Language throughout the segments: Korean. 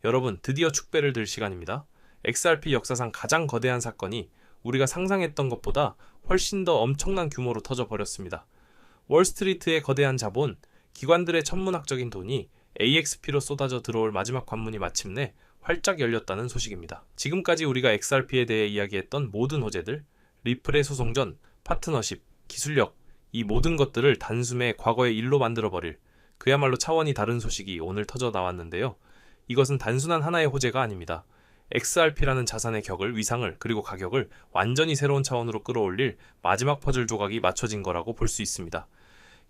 여러분, 드디어 축배를 들 시간입니다. XRP 역사상 가장 거대한 사건이 우리가 상상했던 것보다 훨씬 더 엄청난 규모로 터져버렸습니다. 월스트리트의 거대한 자본, 기관들의 천문학적인 돈이 AXP로 쏟아져 들어올 마지막 관문이 마침내 활짝 열렸다는 소식입니다. 지금까지 우리가 XRP에 대해 이야기했던 모든 호재들, 리플의 소송전, 파트너십, 기술력, 이 모든 것들을 단숨에 과거의 일로 만들어버릴 그야말로 차원이 다른 소식이 오늘 터져 나왔는데요. 이것은 단순한 하나의 호재가 아닙니다. XRP라는 자산의 격을, 위상을, 그리고 가격을 완전히 새로운 차원으로 끌어올릴 마지막 퍼즐 조각이 맞춰진 거라고 볼 수 있습니다.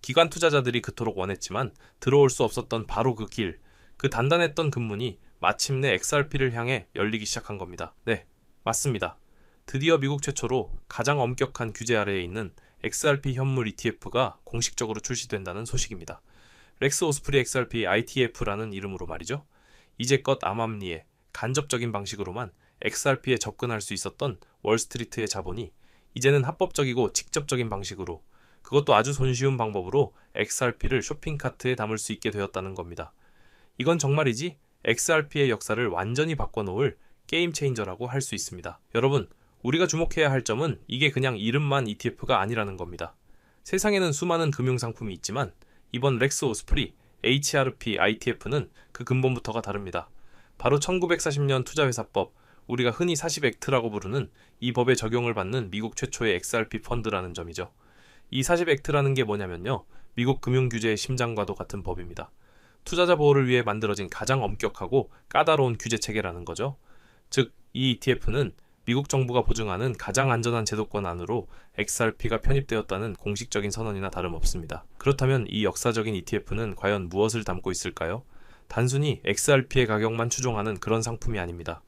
기관 투자자들이 그토록 원했지만 들어올 수 없었던 바로 그 길, 그 단단했던 근문이 마침내 XRP를 향해 열리기 시작한 겁니다. 네, 맞습니다. 드디어 미국 최초로 가장 엄격한 규제 아래에 있는 XRP 현물 ETF가 공식적으로 출시된다는 소식입니다. 렉스 오스프리 XRP ITF라는 이름으로 말이죠. 이제껏 암암리에 간접적인 방식으로만 XRP에 접근할 수 있었던 월스트리트의 자본이 이제는 합법적이고 직접적인 방식으로, 그것도 아주 손쉬운 방법으로 XRP를 쇼핑카트에 담을 수 있게 되었다는 겁니다. 이건 정말이지 XRP의 역사를 완전히 바꿔놓을 게임 체인저라고 할 수 있습니다. 여러분, 우리가 주목해야 할 점은 이게 그냥 이름만 ETF가 아니라는 겁니다. 세상에는 수많은 금융상품이 있지만 이번 렉스 오스프리 HRP ITF는 그 근본부터가 다릅니다. 바로 1940년 투자회사법, 우리가 흔히 40액트라고 부르는 이 법의 적용을 받는 미국 최초의 XRP 펀드라는 점이죠. 이 40액트라는 게 뭐냐면요, 미국 금융규제의 심장과도 같은 법입니다. 투자자 보호를 위해 만들어진 가장 엄격하고 까다로운 규제 체계라는 거죠. 즉, 이 ETF는 미국 정부가 보증하는 가장 안전한 제도권 안으로 XRP가 편입되었다는 공식적인 선언이나 다름없습니다. 그렇다면 이 역사적인 ETF는 과연 무엇을 담고 있을까요? 단순히 XRP의 가격만 추종하는 그런 상품이 아닙니다.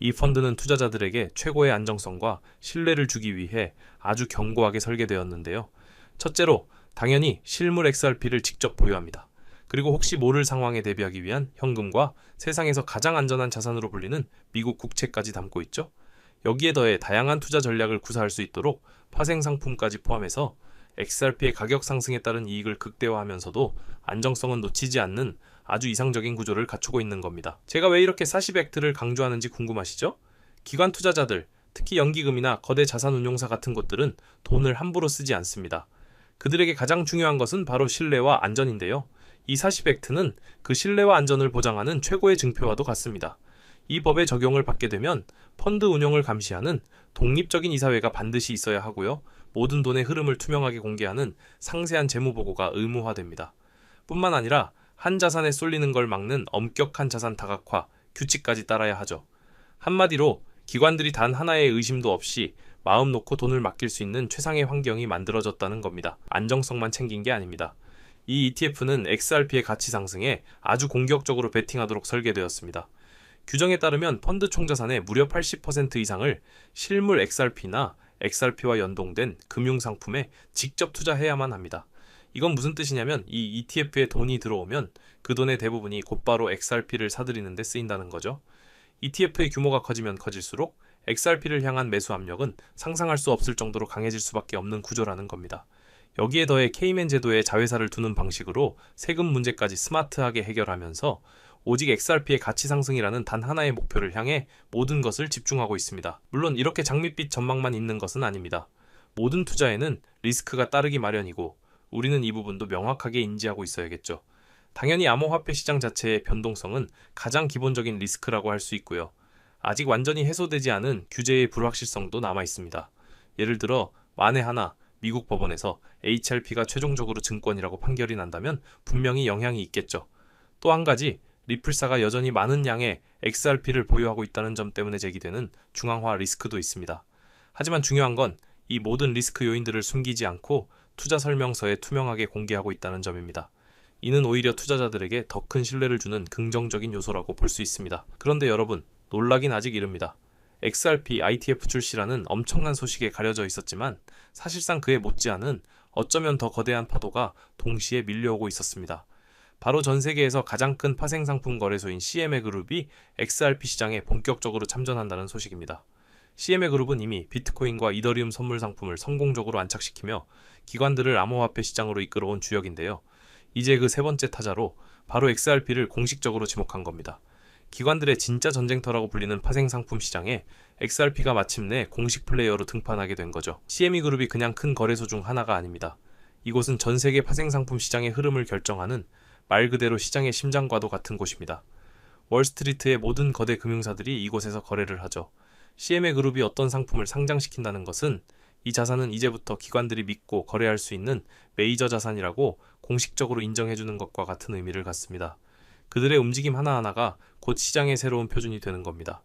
이 펀드는 투자자들에게 최고의 안정성과 신뢰를 주기 위해 아주 견고하게 설계되었는데요. 첫째로, 당연히 실물 XRP를 직접 보유합니다. 그리고 혹시 모를 상황에 대비하기 위한 현금과 세상에서 가장 안전한 자산으로 불리는 미국 국채까지 담고 있죠. 여기에 더해 다양한 투자 전략을 구사할 수 있도록 파생 상품까지 포함해서 XRP의 가격 상승에 따른 이익을 극대화하면서도 안정성은 놓치지 않는 아주 이상적인 구조를 갖추고 있는 겁니다. 제가 왜 이렇게 40액트를 강조하는지 궁금하시죠? 기관 투자자들, 특히 연기금이나 거대 자산운용사 같은 곳들은 돈을 함부로 쓰지 않습니다. 그들에게 가장 중요한 것은 바로 신뢰와 안전인데요. 이 40액트는 그 신뢰와 안전을 보장하는 최고의 증표와도 같습니다. 이 법의 적용을 받게 되면 펀드 운용을 감시하는 독립적인 이사회가 반드시 있어야 하고요. 모든 돈의 흐름을 투명하게 공개하는 상세한 재무보고가 의무화됩니다. 뿐만 아니라 한 자산에 쏠리는 걸 막는 엄격한 자산 다각화 규칙까지 따라야 하죠. 한마디로 기관들이 단 하나의 의심도 없이 마음 놓고 돈을 맡길 수 있는 최상의 환경이 만들어졌다는 겁니다. 안정성만 챙긴 게 아닙니다. 이 ETF는 XRP의 가치 상승에 아주 공격적으로 베팅하도록 설계되었습니다. 규정에 따르면 펀드 총자산의 무려 80% 이상을 실물 XRP나 XRP와 연동된 금융상품에 직접 투자해야만 합니다. 이건 무슨 뜻이냐면 이 ETF에 돈이 들어오면 그 돈의 대부분이 곧바로 XRP를 사들이는 데 쓰인다는 거죠. ETF의 규모가 커지면 커질수록 XRP를 향한 매수 압력은 상상할 수 없을 정도로 강해질 수밖에 없는 구조라는 겁니다. 여기에 더해 케이맨 제도에 자회사를 두는 방식으로 세금 문제까지 스마트하게 해결하면서 오직 XRP의 가치 상승이라는 단 하나의 목표를 향해 모든 것을 집중하고 있습니다. 물론 이렇게 장밋빛 전망만 있는 것은 아닙니다. 모든 투자에는 리스크가 따르기 마련이고 우리는 이 부분도 명확하게 인지하고 있어야겠죠. 당연히 암호화폐 시장 자체의 변동성은 가장 기본적인 리스크라고 할 수 있고요. 아직 완전히 해소되지 않은 규제의 불확실성도 남아 있습니다. 예를 들어 만에 하나 미국 법원에서 HRP가 최종적으로 증권이라고 판결이 난다면 분명히 영향이 있겠죠. 또 한 가지, 리플사가 여전히 많은 양의 XRP를 보유하고 있다는 점 때문에 제기되는 중앙화 리스크도 있습니다. 하지만 중요한 건 이 모든 리스크 요인들을 숨기지 않고 투자 설명서에 투명하게 공개하고 있다는 점입니다. 이는 오히려 투자자들에게 더 큰 신뢰를 주는 긍정적인 요소라고 볼 수 있습니다. 그런데 여러분, 놀라긴 아직 이릅니다. XRP ITF 출시라는 엄청난 소식에 가려져 있었지만 사실상 그에 못지않은 어쩌면 더 거대한 파도가 동시에 밀려오고 있었습니다. 바로 전 세계에서 가장 큰 파생상품 거래소인 CME 그룹이 XRP 시장에 본격적으로 참전한다는 소식입니다. CME 그룹은 이미 비트코인과 이더리움 선물 상품을 성공적으로 안착시키며 기관들을 암호화폐 시장으로 이끌어온 주역인데요. 이제 그 세 번째 타자로 바로 XRP를 공식적으로 지목한 겁니다. 기관들의 진짜 전쟁터라고 불리는 파생상품 시장에 XRP가 마침내 공식 플레이어로 등판하게 된 거죠. CME 그룹이 그냥 큰 거래소 중 하나가 아닙니다. 이곳은 전 세계 파생상품 시장의 흐름을 결정하는 말 그대로 시장의 심장과도 같은 곳입니다. 월스트리트의 모든 거대 금융사들이 이곳에서 거래를 하죠. CME 그룹이 어떤 상품을 상장시킨다는 것은 이 자산은 이제부터 기관들이 믿고 거래할 수 있는 메이저 자산이라고 공식적으로 인정해주는 것과 같은 의미를 갖습니다. 그들의 움직임 하나하나가 곧 시장의 새로운 표준이 되는 겁니다.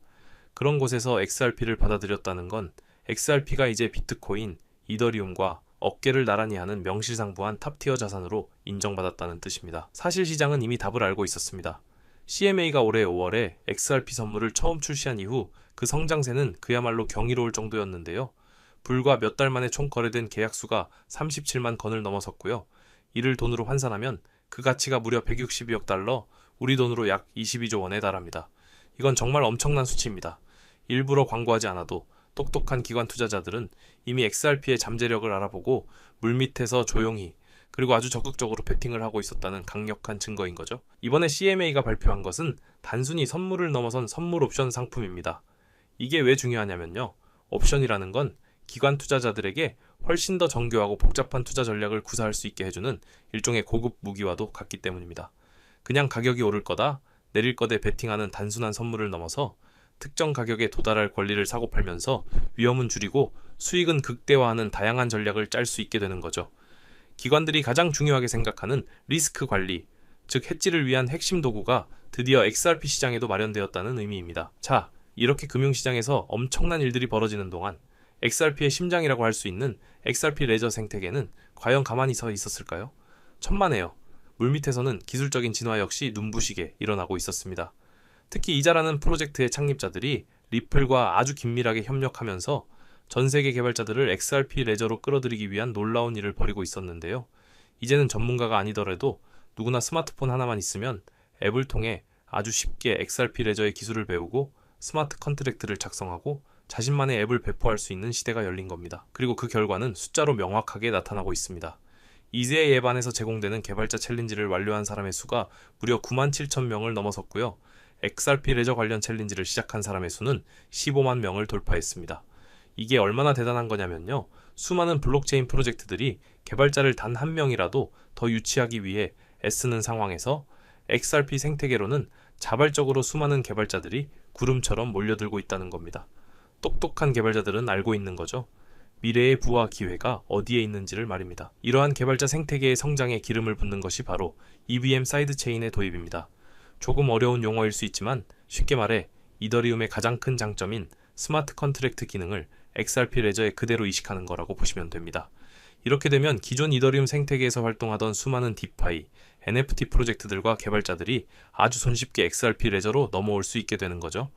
그런 곳에서 XRP를 받아들였다는 건 XRP가 이제 비트코인, 이더리움과 어깨를 나란히 하는 명실상부한 탑티어 자산으로 인정받았다는 뜻입니다. 사실 시장은 이미 답을 알고 있었습니다. CMA가 올해 5월에 XRP 선물을 처음 출시한 이후 그 성장세는 그야말로 경이로울 정도였는데요. 불과 몇 달 만에 총 거래된 계약수가 37만 건을 넘어섰고요. 이를 돈으로 환산하면 그 가치가 무려 162억 달러, 우리 돈으로 약 22조 원에 달합니다. 이건 정말 엄청난 수치입니다. 일부러 광고하지 않아도 똑똑한 기관 투자자들은 이미 XRP의 잠재력을 알아보고 물밑에서 조용히 그리고 아주 적극적으로 베팅을 하고 있었다는 강력한 증거인 거죠. 이번에 CMA가 발표한 것은 단순히 선물을 넘어선 선물 옵션 상품입니다. 이게 왜 중요하냐면요. 옵션이라는 건 기관 투자자들에게 훨씬 더 정교하고 복잡한 투자 전략을 구사할 수 있게 해주는 일종의 고급 무기와도 같기 때문입니다. 그냥 가격이 오를 거다, 내릴 거대 베팅하는 단순한 선물을 넘어서 특정 가격에 도달할 권리를 사고 팔면서 위험은 줄이고 수익은 극대화하는 다양한 전략을 짤 수 있게 되는 거죠. 기관들이 가장 중요하게 생각하는 리스크 관리, 즉 해지를 위한 핵심 도구가 드디어 XRP 시장에도 마련되었다는 의미입니다. 자, 이렇게 금융시장에서 엄청난 일들이 벌어지는 동안 XRP의 심장이라고 할 수 있는 XRP 레저 생태계는 과연 가만히 서 있었을까요? 천만에요. 물밑에서는 기술적인 진화 역시 눈부시게 일어나고 있었습니다. 특히 이자라는 프로젝트의 창립자들이 리플과 아주 긴밀하게 협력하면서 전 세계 개발자들을 XRP 레저로 끌어들이기 위한 놀라운 일을 벌이고 있었는데요. 이제는 전문가가 아니더라도 누구나 스마트폰 하나만 있으면 앱을 통해 아주 쉽게 XRP 레저의 기술을 배우고 스마트 컨트랙트를 작성하고 자신만의 앱을 배포할 수 있는 시대가 열린 겁니다. 그리고 그 결과는 숫자로 명확하게 나타나고 있습니다. 이제의 앱 안에서 제공되는 개발자 챌린지를 완료한 사람의 수가 무려 9만 7천 명을 넘어섰고요. XRP 레저 관련 챌린지를 시작한 사람의 수는 15만 명을 돌파했습니다. 이게 얼마나 대단한 거냐면요. 수많은 블록체인 프로젝트들이 개발자를 단 한 명이라도 더 유치하기 위해 애쓰는 상황에서 XRP 생태계로는 자발적으로 수많은 개발자들이 구름처럼 몰려들고 있다는 겁니다. 똑똑한 개발자들은 알고 있는 거죠. 미래의 부와 기회가 어디에 있는지를 말입니다. 이러한 개발자 생태계의 성장에 기름을 붓는 것이 바로 EVM 사이드체인의 도입입니다. 조금 어려운 용어일 수 있지만 쉽게 말해 이더리움의 가장 큰 장점인 스마트 컨트랙트 기능을 XRP 레저에 그대로 이식하는 거라고 보시면 됩니다. 이렇게 되면 기존 이더리움 생태계에서 활동하던 수많은 디파이, NFT 프로젝트들과 개발자들이 아주 손쉽게 XRP 레저로 넘어올 수 있게 되는 거죠.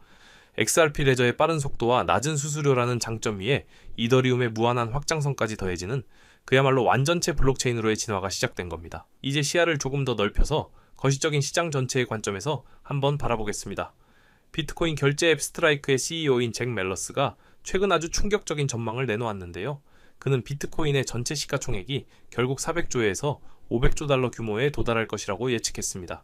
XRP 레저의 빠른 속도와 낮은 수수료라는 장점 위에 이더리움의 무한한 확장성까지 더해지는 그야말로 완전체 블록체인으로의 진화가 시작된 겁니다. 이제 시야를 조금 더 넓혀서 거시적인 시장 전체의 관점에서 한번 바라보겠습니다. 비트코인 결제 앱 스트라이크의 CEO인 잭 멜러스가 최근 아주 충격적인 전망을 내놓았는데요. 그는 비트코인의 전체 시가총액이 결국 400조에서 500조 달러 규모에 도달할 것이라고 예측했습니다.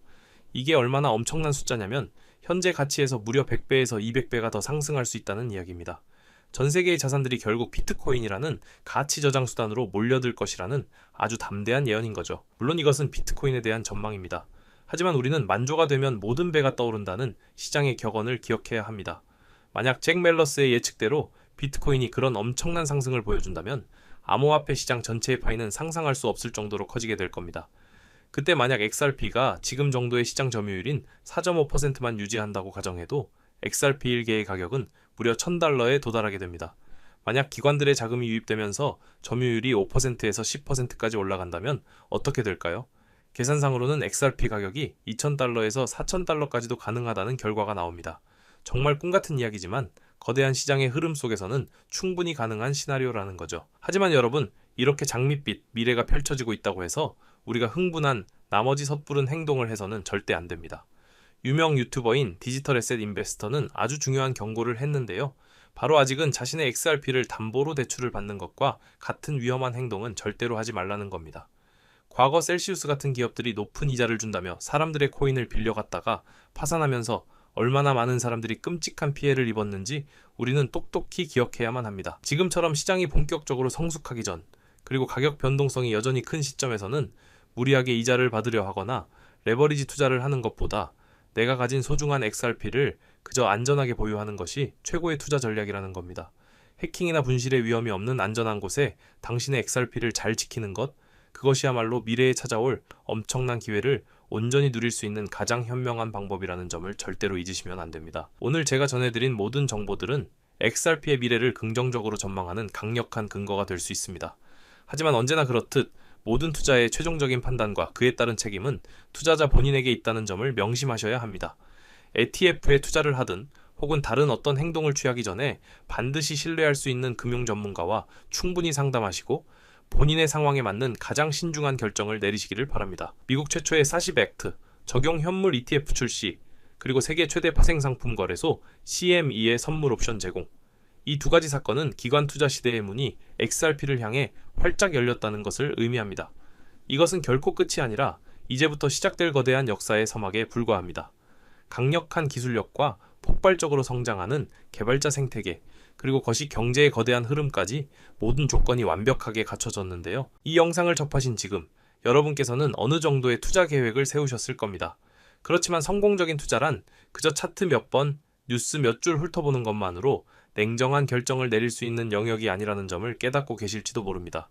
이게 얼마나 엄청난 숫자냐면 현재 가치에서 무려 100배에서 200배가 더 상승할 수 있다는 이야기입니다. 전 세계의 자산들이 결국 비트코인이라는 가치 저장 수단으로 몰려들 것이라는 아주 담대한 예언인 거죠. 물론 이것은 비트코인에 대한 전망입니다. 하지만 우리는 만조가 되면 모든 배가 떠오른다는 시장의 격언을 기억해야 합니다. 만약 잭 멜러스의 예측대로 비트코인이 그런 엄청난 상승을 보여준다면 암호화폐 시장 전체의 파이는 상상할 수 없을 정도로 커지게 될 겁니다. 그때 만약 XRP가 지금 정도의 시장 점유율인 4.5%만 유지한다고 가정해도 XRP 1개의 가격은 무려 $1,000에 도달하게 됩니다. 만약 기관들의 자금이 유입되면서 점유율이 5%에서 10%까지 올라간다면 어떻게 될까요? 계산상으로는 XRP 가격이 $2,000에서 $4,000까지도 가능하다는 결과가 나옵니다. 정말 꿈같은 이야기지만 거대한 시장의 흐름 속에서는 충분히 가능한 시나리오라는 거죠. 하지만 여러분, 이렇게 장밋빛 미래가 펼쳐지고 있다고 해서 우리가 흥분한 나머지 섣부른 행동을 해서는 절대 안 됩니다. 유명 유튜버인 디지털 에셋 인베스터는 아주 중요한 경고를 했는데요. 바로 아직은 자신의 XRP를 담보로 대출을 받는 것과 같은 위험한 행동은 절대로 하지 말라는 겁니다. 과거 셀시우스 같은 기업들이 높은 이자를 준다며 사람들의 코인을 빌려갔다가 파산하면서 얼마나 많은 사람들이 끔찍한 피해를 입었는지 우리는 똑똑히 기억해야만 합니다. 지금처럼 시장이 본격적으로 성숙하기 전, 그리고 가격 변동성이 여전히 큰 시점에서는 무리하게 이자를 받으려 하거나 레버리지 투자를 하는 것보다 내가 가진 소중한 XRP를 그저 안전하게 보유하는 것이 최고의 투자 전략이라는 겁니다. 해킹이나 분실의 위험이 없는 안전한 곳에 당신의 XRP를 잘 지키는 것, 그것이야말로 미래에 찾아올 엄청난 기회를 온전히 누릴 수 있는 가장 현명한 방법이라는 점을 절대로 잊으시면 안 됩니다. 오늘 제가 전해드린 모든 정보들은 XRP의 미래를 긍정적으로 전망하는 강력한 근거가 될 수 있습니다. 하지만 언제나 그렇듯 모든 투자의 최종적인 판단과 그에 따른 책임은 투자자 본인에게 있다는 점을 명심하셔야 합니다. ETF에 투자를 하든 혹은 다른 어떤 행동을 취하기 전에 반드시 신뢰할 수 있는 금융 전문가와 충분히 상담하시고 본인의 상황에 맞는 가장 신중한 결정을 내리시기를 바랍니다. 미국 최초의 40액트, 적용 현물 ETF 출시, 그리고 세계 최대 파생상품 거래소 CME의 선물 옵션 제공. 이 두 가지 사건은 기관 투자 시대의 문이 XRP를 향해 활짝 열렸다는 것을 의미합니다. 이것은 결코 끝이 아니라 이제부터 시작될 거대한 역사의 서막에 불과합니다. 강력한 기술력과 폭발적으로 성장하는 개발자 생태계, 그리고 거시 경제의 거대한 흐름까지 모든 조건이 완벽하게 갖춰졌는데요. 이 영상을 접하신 지금 여러분께서는 어느 정도의 투자 계획을 세우셨을 겁니다. 그렇지만 성공적인 투자란 그저 차트 몇 번, 뉴스 몇 줄 훑어보는 것만으로 냉정한 결정을 내릴 수 있는 영역이 아니라는 점을 깨닫고 계실지도 모릅니다.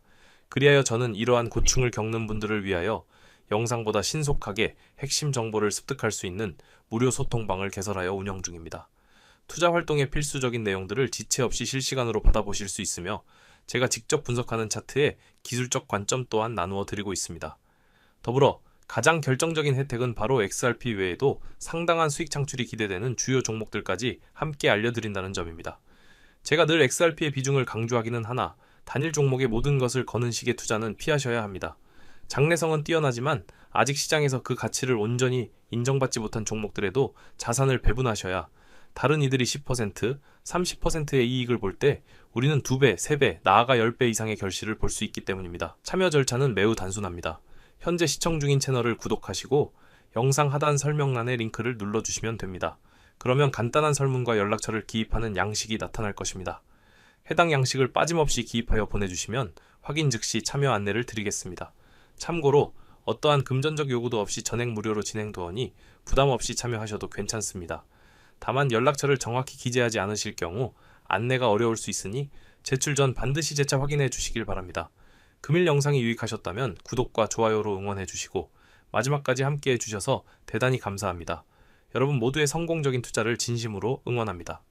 그리하여 저는 이러한 고충을 겪는 분들을 위하여 영상보다 신속하게 핵심 정보를 습득할 수 있는 무료 소통방을 개설하여 운영 중입니다. 투자 활동의 필수적인 내용들을 지체 없이 실시간으로 받아보실 수 있으며 제가 직접 분석하는 차트에 기술적 관점 또한 나누어 드리고 있습니다. 더불어 가장 결정적인 혜택은 바로 XRP 외에도 상당한 수익 창출이 기대되는 주요 종목들까지 함께 알려드린다는 점입니다. 제가 늘 XRP의 비중을 강조하기는 하나 단일 종목의 모든 것을 거는 식의 투자는 피하셔야 합니다. 장래성은 뛰어나지만 아직 시장에서 그 가치를 온전히 인정받지 못한 종목들에도 자산을 배분하셔야 다른 이들이 10%, 30%의 이익을 볼 때 우리는 2배, 3배, 나아가 10배 이상의 결실을 볼 수 있기 때문입니다. 참여 절차는 매우 단순합니다. 현재 시청 중인 채널을 구독하시고 영상 하단 설명란에 링크를 눌러주시면 됩니다. 그러면 간단한 설문과 연락처를 기입하는 양식이 나타날 것입니다. 해당 양식을 빠짐없이 기입하여 보내주시면 확인 즉시 참여 안내를 드리겠습니다. 참고로 어떠한 금전적 요구도 없이 전액 무료로 진행되오니 부담 없이 참여하셔도 괜찮습니다. 다만 연락처를 정확히 기재하지 않으실 경우 안내가 어려울 수 있으니 제출 전 반드시 재차 확인해 주시길 바랍니다. 금일 영상이 유익하셨다면 구독과 좋아요로 응원해 주시고 마지막까지 함께 해주셔서 대단히 감사합니다. 여러분 모두의 성공적인 투자를 진심으로 응원합니다.